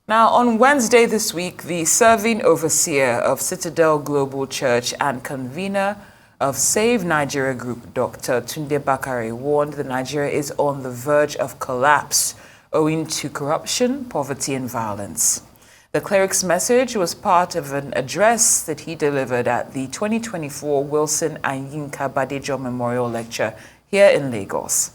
Now, on Wednesday this week, the serving overseer of Citadel Global Church and convener of Save Nigeria Group, Dr. Tunde Bakare, warned that Nigeria is on the verge of collapse owing to corruption, poverty, and violence. The cleric's message was part of an address that he delivered at the 2024 Wilson and Yinka Badejo Memorial Lecture here in Lagos.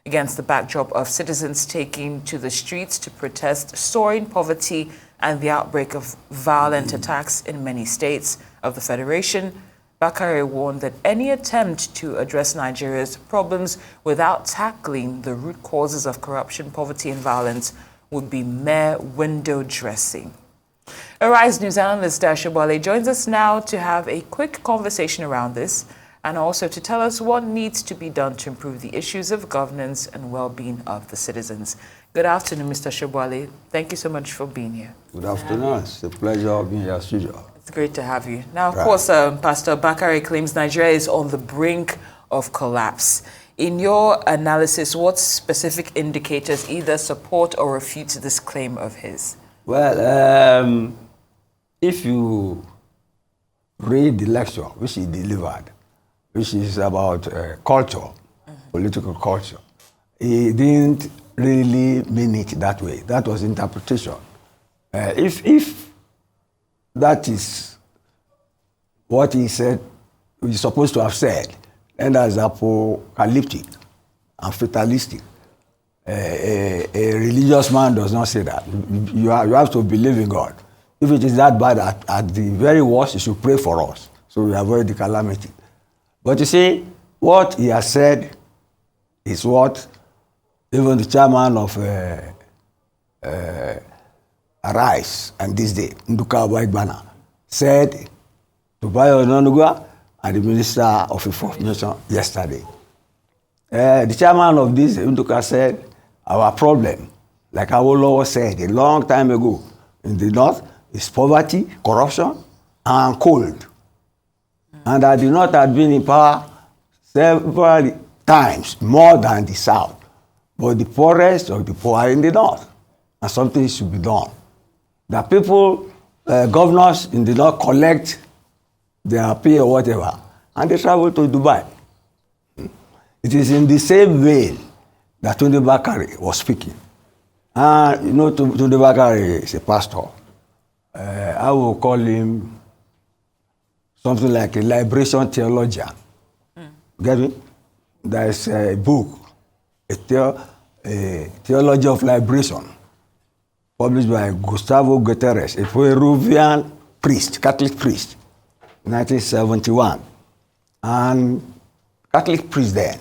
Against the backdrop of citizens taking to the streets to protest soaring poverty and the outbreak of violent attacks in many states of the Federation, Bakare warned that any attempt to address Nigeria's problems without tackling the root causes of corruption, poverty, and violence would be mere window dressing. Arise News analyst Dayo Sobowale joins us now to have a quick conversation around this and also to tell us what needs to be done to improve the issues of governance and well-being of the citizens. Good afternoon, Mr. Sobowale. Thank you so much for being here. Good afternoon. It's a pleasure of being here, studio. It's great to have you. Now, of course, Pastor Bakare claims Nigeria is on the brink of collapse. In your analysis, what specific indicators either support or refute this claim of his? Well, if you read the lecture which he delivered, which is about culture, political culture, he didn't really mean it that way. That was interpretation. If that is what he said, he's supposed to have said, and that's apocalyptic and fatalistic. A religious man does not say that. You have to believe in God. If it is that bad, at the very worst, you should pray for us so we avoid the calamity. But you see, what he has said is what even the chairman of Arise and this day, Nduka Waigbana, said to Bayo Nonugwa and the Minister of Information yesterday. The chairman of this, Nduka, said, our problem, like Awolowo said a long time ago in the north, is poverty, corruption, and cold. And that the north had been in power several times, more than the south. But the poorest of the poor are in the north, and something should be done. The people, governors in the north collect their pay or whatever, and they travel to Dubai. It is in the same vein that Tunde Bakare was speaking. And you know, Tunde Bakare is a pastor. I will call him something like a liberation theologian. Get me? There is a book, a Theology of Liberation, published by Gustavo Guterres, a Peruvian priest, Catholic priest, 1971. And Catholic priest then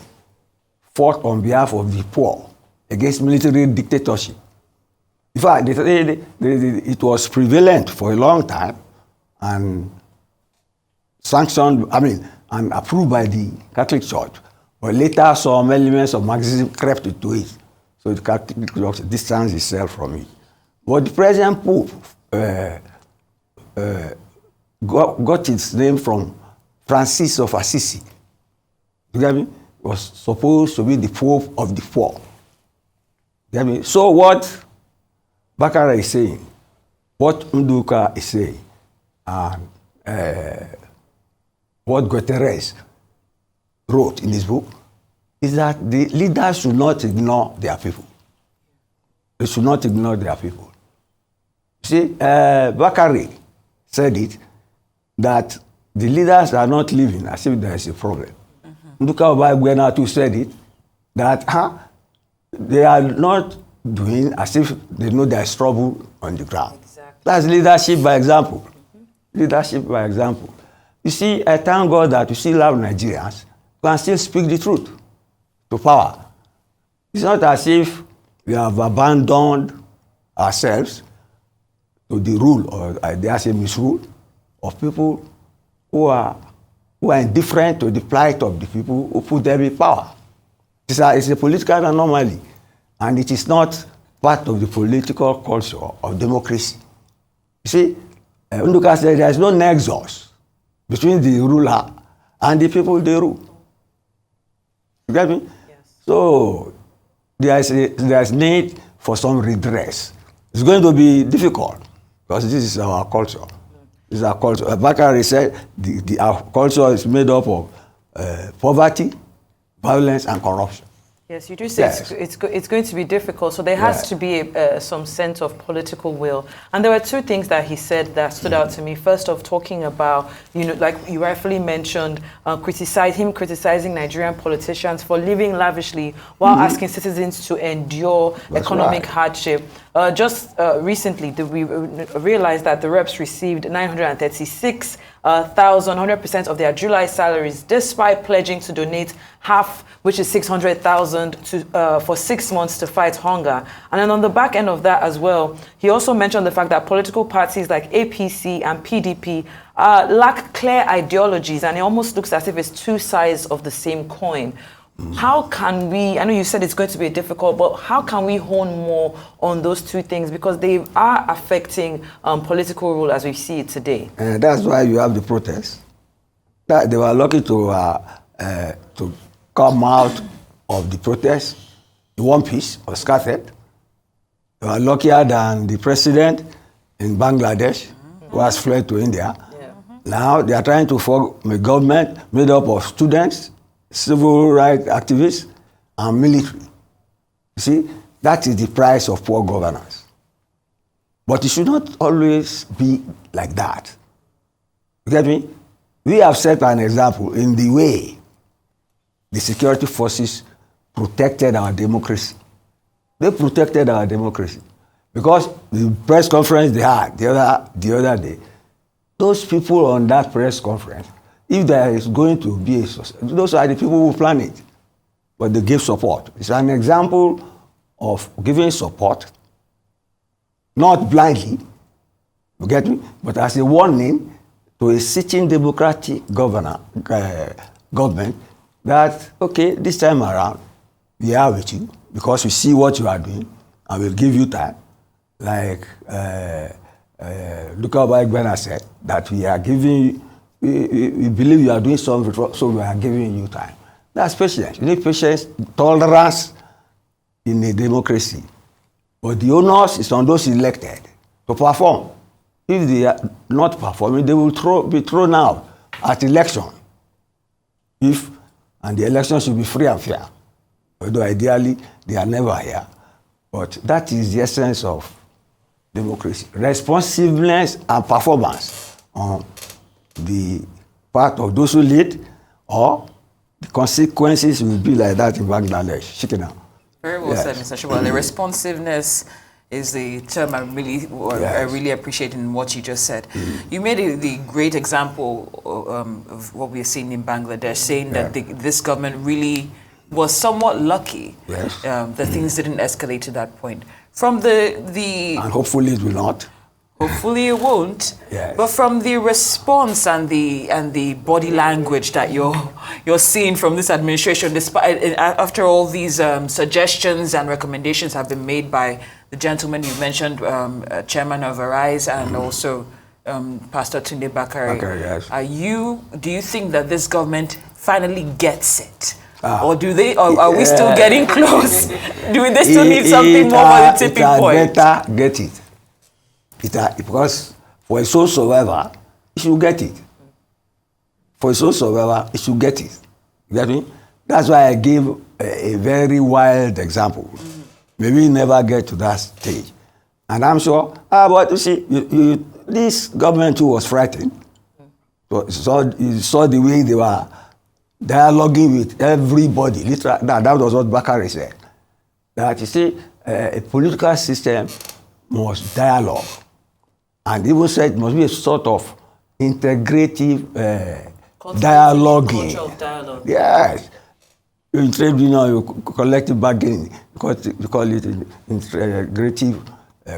fought on behalf of the poor against military dictatorship. In fact, it was prevalent for a long time and sanctioned, and approved by the Catholic Church. But later some elements of Marxism crept into it. So the Catholic Church distanced itself from it. But the present Pope got its name from Francis of Assisi. You get me? Was supposed to be the Pope of the poor. You get me? So what Bakare is saying, what Nduka is saying, and what Guterres wrote in his book, is that the leaders should not ignore their people. They should not ignore their people. See, Bakare said it, that the leaders are not living as if there is a problem. Nduka Obaigwena too said it, that they are not doing as if they know there is trouble on the ground. Exactly. That's leadership by example. Leadership by example. You see, I thank God that you still have Nigerians who can still speak the truth to power. It's not as if we have abandoned ourselves to the rule, or I dare say misrule, of people who are indifferent to the plight of the people who put them in power. It's a political anomaly, and it is not part of the political culture of democracy. You see, Nduka said there is no nexus between the ruler and the people they rule. You get me? Yes. So there is need for some redress It's going to be difficult because this is our culture. This is our culture. Bakare said our culture is made up of poverty, violence, and corruption. Yes, you do say it's going to be difficult. So there has to be some sense of political will. And there were two things that he said that stood out to me. First of talking about, like you rightfully mentioned, criticizing Nigerian politicians for living lavishly while asking citizens to endure economic hardship. Just recently, we realized that the reps received 936,000, 100% of their July salaries, despite pledging to donate half, which is 600,000, for 6 months to fight hunger. And then on the back end of that as well, he also mentioned the fact that political parties like APC and PDP lack clear ideologies, and it almost looks as if it's two sides of the same coin. How can we, I know you said it's going to be difficult, but how can we hone more on those two things? Because they are affecting political rule as we see it today. And that's why you have the protests. That they were lucky to come out of the protest in one piece or scattered. They were luckier than the president in Bangladesh, who has fled to India. Now they are trying to form a government made up of students, civil rights activists, and military. You see, that is the price of poor governance. But it should not always be like that. You get me? We have set an example in the way the security forces protected our democracy. They protected our democracy. Because the press conference they had the other day, those people on that press conference, if there is going to be a society, those are the people who plan it. But they give support. It's an example of giving support, not blindly, you get me, but as a warning to a sitting democratic government that, okay, this time around, we are with you because we see what you are doing and we'll give you time. Like Sobowale said, that we are giving, we believe you are doing something, so we are giving you time. That's patience. You need patience, tolerance in a democracy. But the onus is on those elected to perform. If they are not performing, they will be thrown out at election. And the election should be free and fair. Although ideally, they are never here. But that is the essence of democracy. Responsiveness and performance on the part of those who lead, or the consequences will be like that in Bangladesh. Very well said, Mr. Sobowale. Responsiveness is the term I really appreciate in what you just said. You made the great example of what we are seeing in Bangladesh, saying that this government really was somewhat lucky that things didn't escalate to that point. From and hopefully it will not. Hopefully it won't. Yes. But from the response and the body language that you're seeing from this administration, despite after all these suggestions and recommendations have been made by the gentleman you mentioned, Chairman of Arise, and also Pastor Tunde Bakare. Yes. Do you think that this government finally gets it? Or are we still getting close? Do they still need something more for the tipping point? Better get it. Because for a sole survivor, it should get it. For a sole survivor, it should get it. You get me? That's why I gave a very wild example. Maybe never get to that stage. And I'm sure, but you see, this government too was frightened. So you saw the way they were dialoguing with everybody. Literally, that was what Bakare said. That you see, a political system must dialogue. And even said it must be a sort of integrative dialoguing. Culture of dialogue. Yes. In trade union, collective bargaining. You call it integrative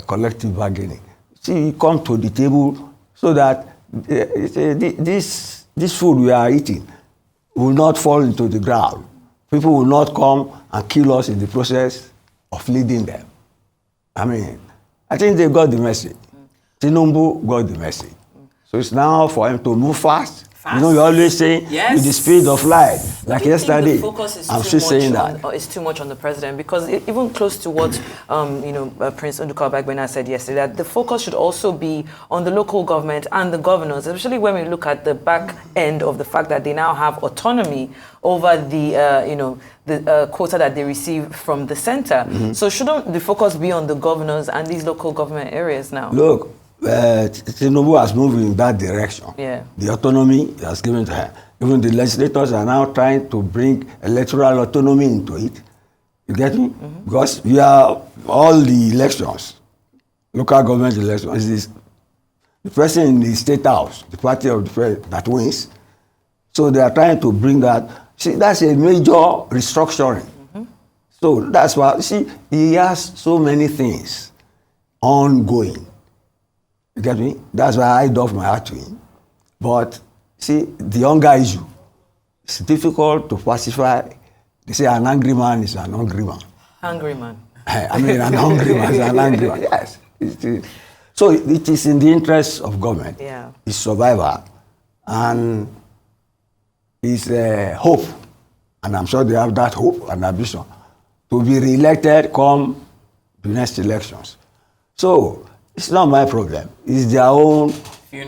collective bargaining. See, you come to the table so that this food we are eating will not fall into the ground. People will not come and kill us in the process of leading them. I mean, I think they got the message. Tinubu got the message. So it's now for him to move fast You know, you're always saying Yes. with the speed of light. Like Do you yesterday, think the focus is I'm still saying that. It's too much on the president, because even close to what Prince Nduka Bagbena said yesterday, that the focus should also be on the local government and the governors, especially when we look at the back end of the fact that they now have autonomy over the quota that they receive from the center. So shouldn't the focus be on the governors and these local government areas now? Look, Tinubu has moved in that direction. Yeah. The autonomy has given to her. Even the legislators are now trying to bring electoral autonomy into it. You get me? Because we are all the elections, local government elections, is the person in the state house, the party of the president that wins. So they are trying to bring that. See, that's a major restructuring. So that's why, see, he has so many things ongoing. You get me? That's why I doff my hat to him. But see, the hunger issue, it's difficult to pacify. They say an angry man is an hungry man. Hungry man. I mean, an hungry man is an angry man. Yes. So it is in the interest of government, its survival, and its hope, and I'm sure they have that hope and ambition, to be re-elected come the next elections. So it's not my problem. It's their own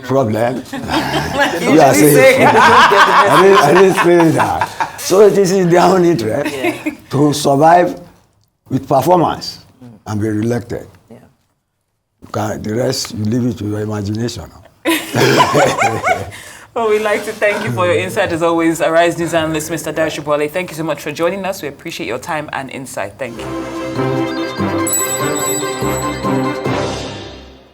problem. You are saying. I didn't say that. So it is in their own interest to survive with performance and be re-elected. The rest, you leave it to your imagination. Well, we'd like to thank you for your insight as always, Arise News analyst, Mr. Dayo Sobowale. Thank you so much for joining us. We appreciate your time and insight. Thank you.